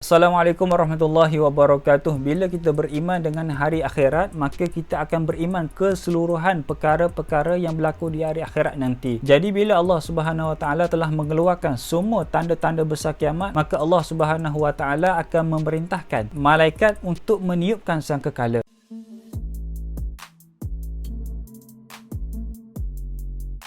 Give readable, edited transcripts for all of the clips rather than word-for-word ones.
Assalamualaikum warahmatullahi wabarakatuh. Bila kita beriman dengan hari akhirat, maka kita akan beriman keseluruhan perkara-perkara yang berlaku di hari akhirat nanti. Jadi bila Allah Subhanahu Wa Taala telah mengeluarkan semua tanda-tanda besar kiamat, maka Allah Subhanahu Wa Taala akan memerintahkan malaikat untuk meniupkan sangkakala.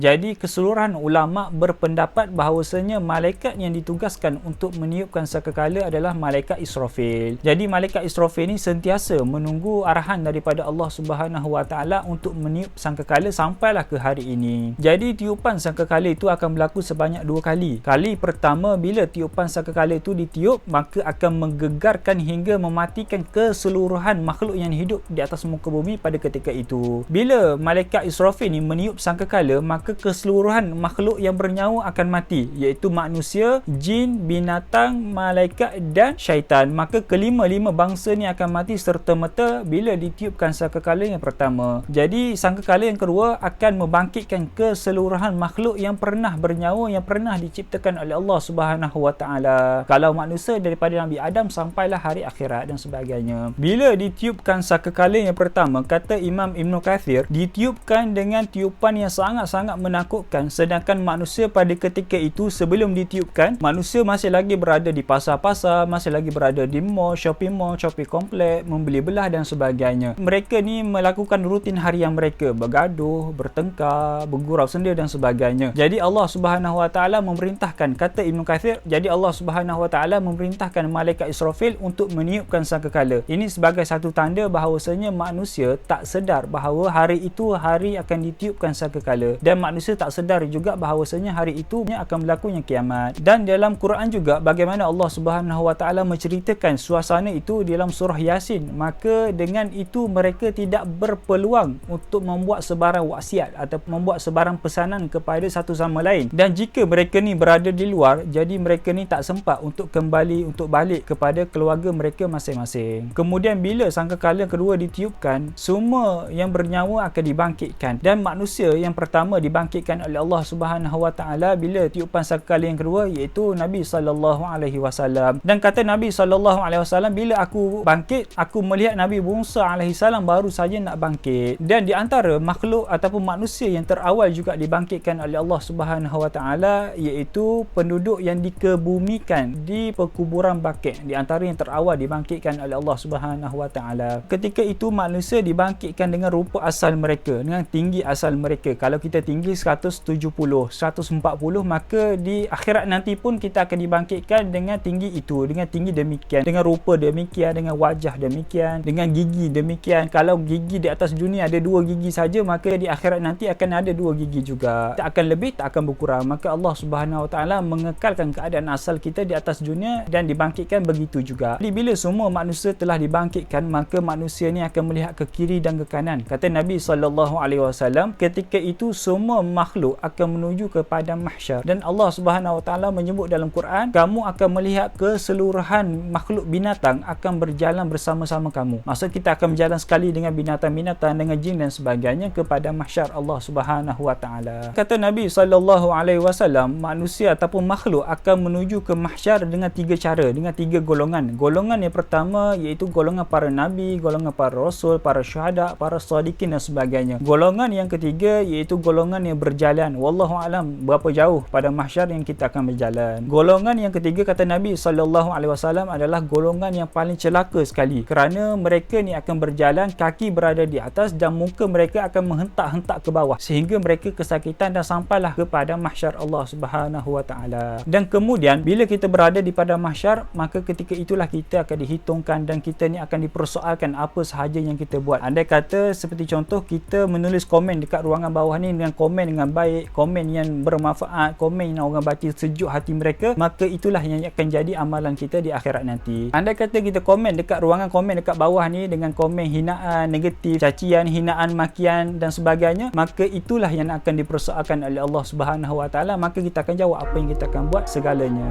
Jadi keseluruhan ulama berpendapat bahawasanya malaikat yang ditugaskan untuk meniupkan sangkakala adalah malaikat Israfil. Jadi malaikat Israfil ni sentiasa menunggu arahan daripada Allah Subhanahu Wa Taala untuk meniup sangkakala sampailah ke hari ini. Jadi tiupan sangkakala itu akan berlaku sebanyak 2 kali. Kali pertama bila tiupan sangkakala itu ditiup, maka akan menggegarkan hingga mematikan keseluruhan makhluk yang hidup di atas muka bumi pada ketika itu. Bila malaikat Israfil ni meniup sangkakala, maka keseluruhan makhluk yang bernyawa akan mati, iaitu manusia, jin, binatang, malaikat dan syaitan. Maka kelima-lima bangsa ni akan mati serta-merta bila ditiupkan sangkakala yang pertama. Jadi sangkakala yang kedua akan membangkitkan keseluruhan makhluk yang pernah bernyawa, yang pernah diciptakan oleh Allah Subhanahu Wa Taala. Kalau manusia daripada Nabi Adam sampailah hari akhirat dan sebagainya. Bila ditiupkan sangkakala yang pertama, kata Imam Ibn Kathir, ditiupkan dengan tiupan yang sangat-sangat menakutkan, sedangkan manusia pada ketika itu sebelum ditiupkan, manusia masih lagi berada di pasar-pasar, masih lagi berada di mall, shopping komplek, membeli belah dan sebagainya. Mereka ni melakukan rutin harian mereka, bergaduh, bertengkar, bergurau senda dan sebagainya. Jadi Allah Subhanahu Wa Taala memerintahkan, kata Ibn Kathir, jadi Allah Subhanahu Wa Taala memerintahkan malaikat Israfil untuk meniupkan sangkakala. Ini sebagai satu tanda bahawasanya manusia tak sedar bahawa hari itu hari akan ditiupkan sangkakala, dan manusia tak sedar juga bahawasanya hari itu akan berlakunya kiamat. Dan dalam Quran juga bagaimana Allah Subhanahu Wa Taala menceritakan suasana itu dalam surah Yasin. Maka dengan itu mereka tidak berpeluang untuk membuat sebarang wasiat atau membuat sebarang pesanan kepada satu sama lain. Dan jika mereka ni berada di luar, jadi mereka ni tak sempat untuk kembali, untuk balik kepada keluarga mereka masing-masing. Kemudian bila sangkakala kedua ditiupkan, semua yang bernyawa akan dibangkitkan, dan manusia yang pertama dibangkitkan oleh Allah Subhanahu Wa Taala bila tiupan sangkakala yang kedua, iaitu Nabi sallallahu alaihi wasallam. Dan kata Nabi sallallahu alaihi wasallam, bila aku bangkit, aku melihat Nabi Musa alaihi salam baru saja nak bangkit. Dan di antara makhluk ataupun manusia yang terawal juga dibangkitkan oleh Allah Subhanahu Wa Taala, iaitu penduduk yang dikebumikan di perkuburan Baqi'. Di antara yang terawal dibangkitkan oleh Allah Subhanahu Wa Taala. Ketika itu manusia dibangkitkan dengan rupa asal mereka, dengan tinggi asal mereka. Kalau kita tinggi 170, 140, maka di akhirat nanti pun kita akan dibangkitkan dengan tinggi itu, dengan tinggi demikian, dengan rupa demikian, dengan wajah demikian, dengan gigi demikian. Kalau gigi di atas dunia ada 2 gigi saja, maka di akhirat nanti akan ada 2 gigi juga. Tak akan lebih, tak akan berkurang. Maka Allah Subhanahu Wa Taala mengekalkan keadaan asal kita di atas dunia dan dibangkitkan begitu juga. Jadi bila semua manusia telah dibangkitkan, maka manusia ni akan melihat ke kiri dan ke kanan. Kata Nabi sallallahu alaihi wasallam, ketika itu semua makhluk akan menuju kepada mahsyar, dan Allah Subhanahu Wa Taala menyebut dalam Quran, kamu akan melihat keseluruhan makhluk binatang akan berjalan bersama-sama kamu. Maksud kita akan berjalan sekali dengan binatang-binatang, dengan jin dan sebagainya kepada mahsyar Allah Subhanahu Wa Taala. Kata Nabi sallallahu alaihi wasallam, manusia ataupun makhluk akan menuju ke mahsyar dengan 3 cara, dengan 3 golongan. Golongan yang pertama iaitu golongan para nabi, golongan para rasul, para syuhada, para shadiqin dan sebagainya. Golongan yang ketiga iaitu golongan yang berjalan, wallahu alam berapa jauh pada mahsyar yang kita akan berjalan. Golongan yang ketiga, kata Nabi sallallahu alaihi wasallam, adalah golongan yang paling celaka sekali, kerana mereka ni akan berjalan, kaki berada di atas dan muka mereka akan menghentak-hentak ke bawah sehingga mereka kesakitan dan sampailah kepada mahsyar Allah Subhanahu Wa Taala. Dan kemudian bila kita berada di pada mahsyar, maka ketika itulah kita akan dihitungkan dan kita ni akan dipersoalkan apa sahaja yang kita buat. Andai kata seperti contoh kita menulis komen dekat ruangan bawah ni dengan komen dengan baik, komen yang bermanfaat, komen yang orang baca sejuk hati mereka, maka itulah yang akan jadi amalan kita di akhirat nanti. Andai kata kita komen dekat ruangan komen dekat bawah ni dengan komen hinaan, negatif, cacian, hinaan, makian dan sebagainya, maka itulah yang akan dipersoalkan oleh Allah Subhanahu Wa Taala. Maka kita akan jawab apa yang kita akan buat segalanya.